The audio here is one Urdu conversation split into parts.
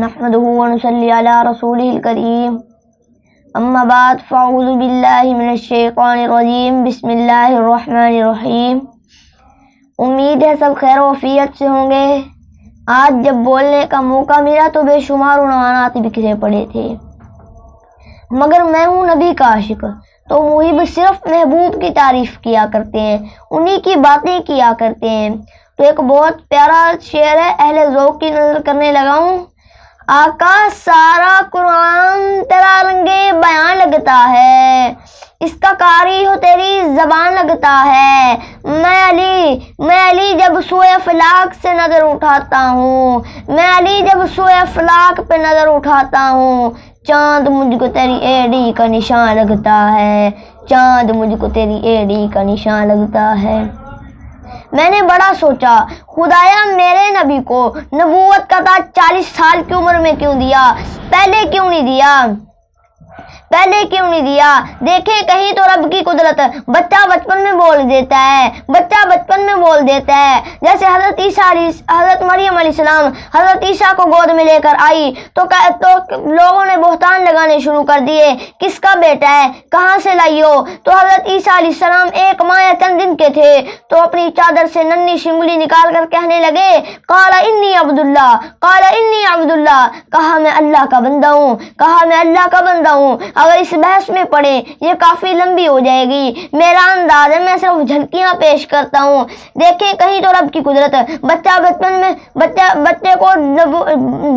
نحمده ونصلي على رسوله الكريم اما بعد فاعوذ باللہ من الشیطان الرجیم بسم اللہ الرحمن الرحیم۔ امید ہے سب خیر و عافیت سے ہوں گے۔ آج جب بولنے کا موقع ملا تو بے شمار عنوانات بکھرے پڑے تھے، مگر میں ہوں نبی کا عاشق، تو محب صرف محبوب کی تعریف کیا کرتے ہیں، انہی کی باتیں کیا کرتے ہیں۔ تو ایک بہت پیارا شعر ہے، اہل ذوق کی نظر کرنے لگا ہوں۔ آقا سارا قرآن تیرا رنگے بیان لگتا ہے، اس کا قاری ہو تیری زبان لگتا ہے۔ میں علی جب سوئے افلاک سے نظر اٹھاتا ہوں، میں علی جب سوئے افلاک پہ نظر اٹھاتا ہوں، چاند مجھ کو تیری ایڑی کا نشان لگتا ہے، چاند مجھ کو تیری ایڑی کا نشان لگتا ہے۔ میں نے بڑا سوچا، خدایا میرے نبی کو نبوت کا تاج 40 سال کی عمر میں کیوں دیا؟ پہلے کیوں نہیں دیا؟ دیکھیں کہیں تو رب کی قدرت، بچہ بچپن میں بول دیتا ہے، جیسے حضرت مریم علیہ السلام حضرت عیسیٰ کو گود میں لے کر آئی تو لوگوں نے بہتان لگانے شروع کر دیے، کس کا بیٹا ہے، کہاں سے لائی ہو؟ تو حضرت عیسیٰ علیہ السلام 1 ماہ یا چند دن کے تھے، تو اپنی چادر سے ننھی سی انگلی نکال کر کہنے لگے، قال انی عبد اللہ، کہا میں اللہ کا بندہ ہوں۔ اگر اس بحث میں پڑے یہ کافی لمبی ہو جائے گی، میرا انداز ہے میں صرف جھلکیاں پیش کرتا ہوں۔ دیکھیں کہیں تو رب کی قدرت، بچے کو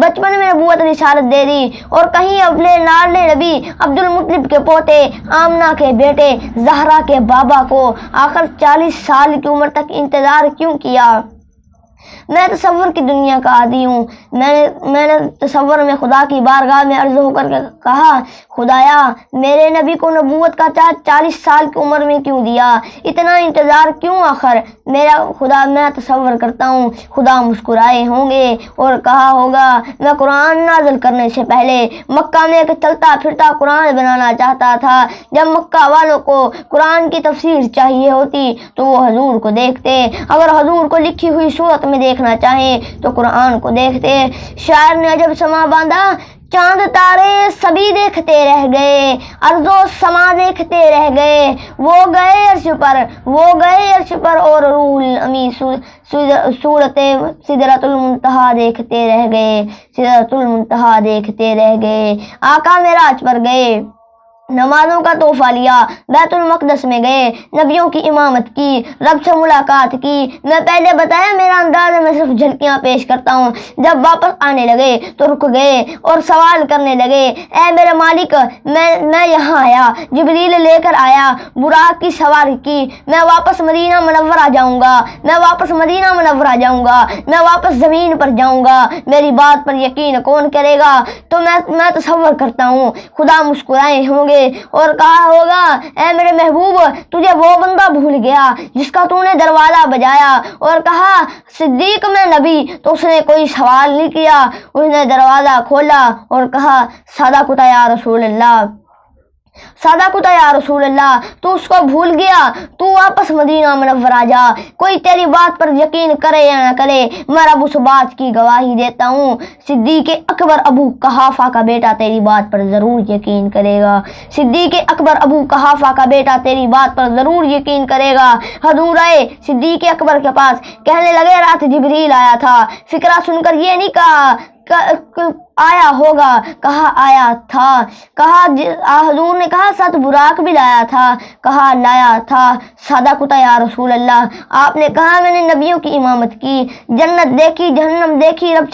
بچپن میں نبوت رسالت دے دی، اور کہیں اپنے لاڈلے نبی عبد المطلب کے پوتے، آمنہ کے بیٹے، زہرا کے بابا کو آخر 40 سال کی عمر تک انتظار کیوں کیا؟ میں تصور کی دنیا کا عادی ہوں۔ میں نے تصور میں خدا کی بارگاہ میں عرض ہو کر کے کہا، خدایا میرے نبی کو نبوت کا تاج 40 سال کی عمر میں کیوں دیا؟ اتنا انتظار کیوں آخر؟ میرا خدا، میں تصور کرتا ہوں خدا مسکرائے ہوں گے اور کہا ہوگا، میں قرآن نازل کرنے سے پہلے مکہ میں ایک چلتا پھرتا قرآن بنانا چاہتا تھا۔ جب مکہ والوں کو قرآن کی تفسیر چاہیے ہوتی تو وہ حضور کو دیکھتے، اگر حضور کو لکھی ہوئی صورت میں دیکھنا چاہیں تو قرآن کو دیکھتے۔ شاعر نے عجب سما باندھا، چاند تارے سبھی دیکھتے رہ گئے، ارض و سما دیکھتے رہ گئے، وہ گئے عرش پر اور روح الامین صورت سدرۃ المنتہا دیکھتے رہ گئے۔ آقا معراج پر گئے، نمازوں کا تحفہ لیا، بیت المقدس میں گئے، نبیوں کی امامت کی، رب سے ملاقات کی۔ میں پہلے بتایا میرا انداز ہے میں صرف جھلکیاں پیش کرتا ہوں۔ جب واپس آنے لگے تو رک گئے اور سوال کرنے لگے، اے میرے مالک، میں یہاں آیا، جبریل لے کر آیا، براق کی سواری کی، میں واپس مدینہ منورہ جاؤں گا، میں واپس زمین پر جاؤں گا، میری بات پر یقین کون کرے گا؟ تو میں تصور کرتا ہوں خدا مسکرائے ہوں گے اور کہا ہوگا، اے میرے محبوب، تجھے وہ بندہ بھول گیا جس کا تو نے دروازہ بجایا اور کہا صدیق میں نبی، تو اس نے کوئی سوال نہیں کیا، اس نے دروازہ کھولا اور کہا صدقت یا رسول اللہ، تو اس کو بھول گیا، تو واپس مدینہ منورہ جا، کوئی تیری بات پر یقین کرے یا نہ کرے، میں رب اس بات کی گواہی دیتا ہوں، صدیق اکبر ابو قحافہ کا بیٹا تیری بات پر ضرور یقین کرے گا، حضور آئے صدیق اکبر کے پاس، کہنے لگے رات جبریل آیا تھا، فکرہ سن کر یہ نہیں کہا آیا ہوگا، کہا آیا تھا، حضور نے کہا ساتھ براق بھی لایا تھا، کہا لایا تھا، صدقت یا رسول اللہ، آپ نے کہا میں نے نبیوں کی امامت کی، جنت دیکھی، جہنم دیکھی، رب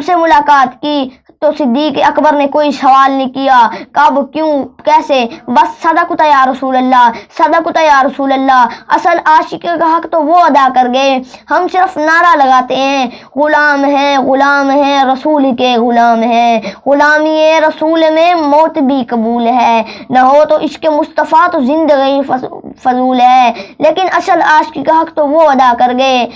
سے ملاقات کی، تو صدیق اکبر نے کوئی سوال نہیں کیا، کب، کیوں، کیسے، بس صدقت یا رسول اللہ۔ اصل عاشق کا حق تو وہ ادا کر گئے، ہم صرف نعرہ لگاتے ہیں، غلام ہیں رسول کے غلام ہیں، غلامی رسول میں موت بھی قبول ہے، نہ ہو تو عشق مصطفیٰ تو زندگی فضول ہے، لیکن اصل عاشق کا حق تو وہ ادا کر گئے،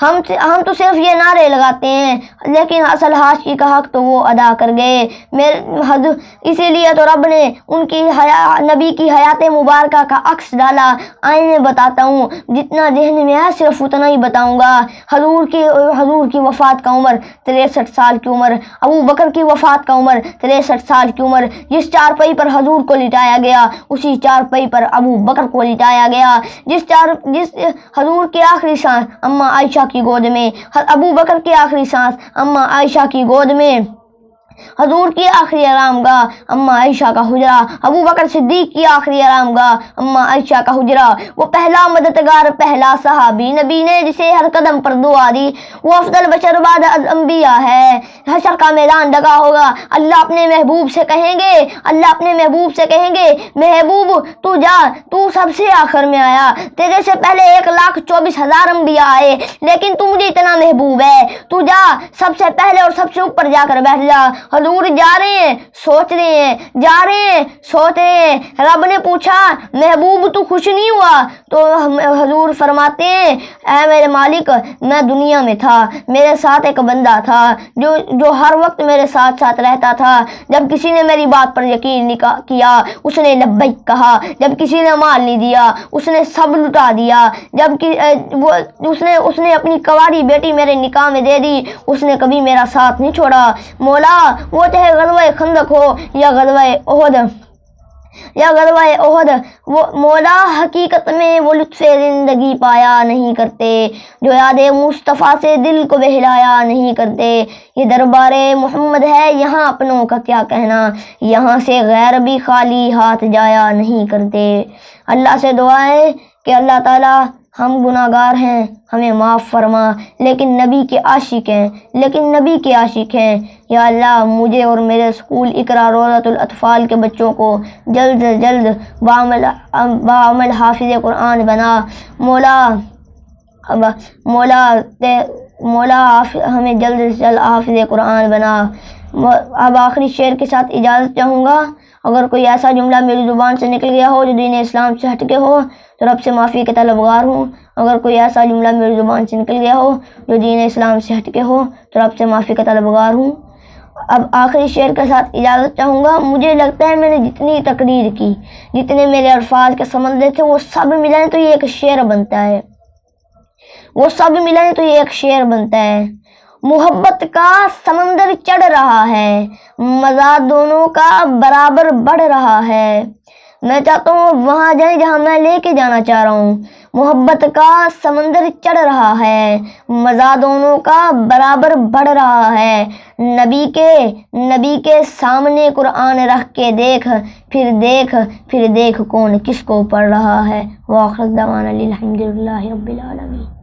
ہم تو صرف یہ نعرے لگاتے ہیں، لیکن اصل حاشی کا حق تو وہ ادا کر گئے۔ اسی لیے تو رب نے ان کی نبی کی حیات مبارکہ کا عکس ڈالا۔ آئیں میں بتاتا ہوں، جتنا ذہن میں ہے صرف اتنا ہی بتاؤں گا۔ حضور کی وفات کا عمر 63 سال کی عمر، ابو بکر کی وفات کا عمر 63 سال کی عمر۔ جس چارپائی پر حضور کو لٹایا گیا اسی چارپائی پر ابو بکر کو لٹایا گیا۔ جس حضور کی آخری سانس اماں عائشہ کی گود میں، ابو بکر کی آخری سانس اماں عائشہ کی گود میں، حضور کی آخری آرام گاہ اماں عائشہ کا حجرہ، ابو بکر صدیق کی آخری آرام گاہ اماں عائشہ کا حجرہ۔ وہ پہلا مددگار، پہلا صحابی، نبی نے جسے ہر قدم پر دعا دی، وہ افضل بشر بعد از انبیاء ہے۔ حشر کا میدان ڈگا ہوگا، اللہ اپنے محبوب سے کہیں گے محبوب تو جا، تو سب سے آخر میں آیا، تیرے سے پہلے 1,24,000 انبیاء آئے، لیکن تو مجھے اتنا محبوب ہے، تو جا سب سے پہلے اور سب سے اوپر جا کر بیٹھ جا۔ حضور جا رہے ہیں، سوچ رہے ہیں۔ رب نے پوچھا محبوب تو خوش نہیں ہوا؟ تو حضور فرماتے ہیں اے میرے مالک، میں دنیا میں تھا، میرے ساتھ ایک بندہ تھا جو ہر وقت میرے ساتھ رہتا تھا۔ جب کسی نے میری بات پر یقین کیا اس نے لبیک کہا، جب کسی نے مال نہیں دیا اس نے سب لٹا دیا، جب اس نے اپنی کنواری بیٹی میرے نکاح میں دے دی، اس نے کبھی میرا ساتھ نہیں چھوڑا۔ مولا وہ چاہے غزوہ خندق ہو یا غزوہ احد، وہ مولا حقیقت میں وہ لطف زندگی پایا نہیں کرتے جو یاد مصطفیٰ سے دل کو بہلایا نہیں کرتے۔ یہ دربار محمد ہے، یہاں اپنوں کا کیا کہنا، یہاں سے غیر بھی خالی ہاتھ جایا نہیں کرتے۔ اللہ سے دعا ہے کہ اللہ تعالیٰ ہم گناہگار ہیں، ہمیں معاف فرما، لیکن نبی کے عاشق ہیں۔ یا اللہ مجھے اور میرے اسکول اقرا روضۃ الاطفال کے بچوں کو جلد سے جلد بعمل حافظ قرآن بنا۔ مولا ہمیں جلد سے جلد حافظ قرآن بنا۔ اب آخری شعر کے ساتھ اجازت چاہوں گا۔ اگر کوئی ایسا جملہ میری زبان سے نکل گیا ہو جو دین اسلام سے ہٹ کے ہو تو رب سے معافی کے طلبگار ہوں۔ اگر کوئی ایسا جملہ میری زبان سے نکل گیا ہو جو دین اسلام سے ہٹ کے ہو تو رب سے معافی کا طلبگار ہوں۔ اب آخری شعر کے ساتھ اجازت چاہوں گا۔ مجھے لگتا ہے میں نے جتنی تقریر کی، جتنے میرے الفاظ کے سمندر تھے، وہ سب ملائیں تو یہ ایک شعر بنتا ہے۔ محبت کا سمندر چڑھ رہا ہے، مزہ دونوں کا برابر بڑھ رہا ہے۔ میں چاہتا ہوں وہاں جائیں جہاں میں لے کے جانا چاہ رہا ہوں۔ محبت کا سمندر چڑھ رہا ہے، مزہ دونوں کا برابر بڑھ رہا ہے۔ نبی کے سامنے قرآن رکھ کے دیکھ، پھر دیکھ کون کس کو پڑھ رہا ہے۔ وآخر دعوانا الحمدللہ رب العالمین۔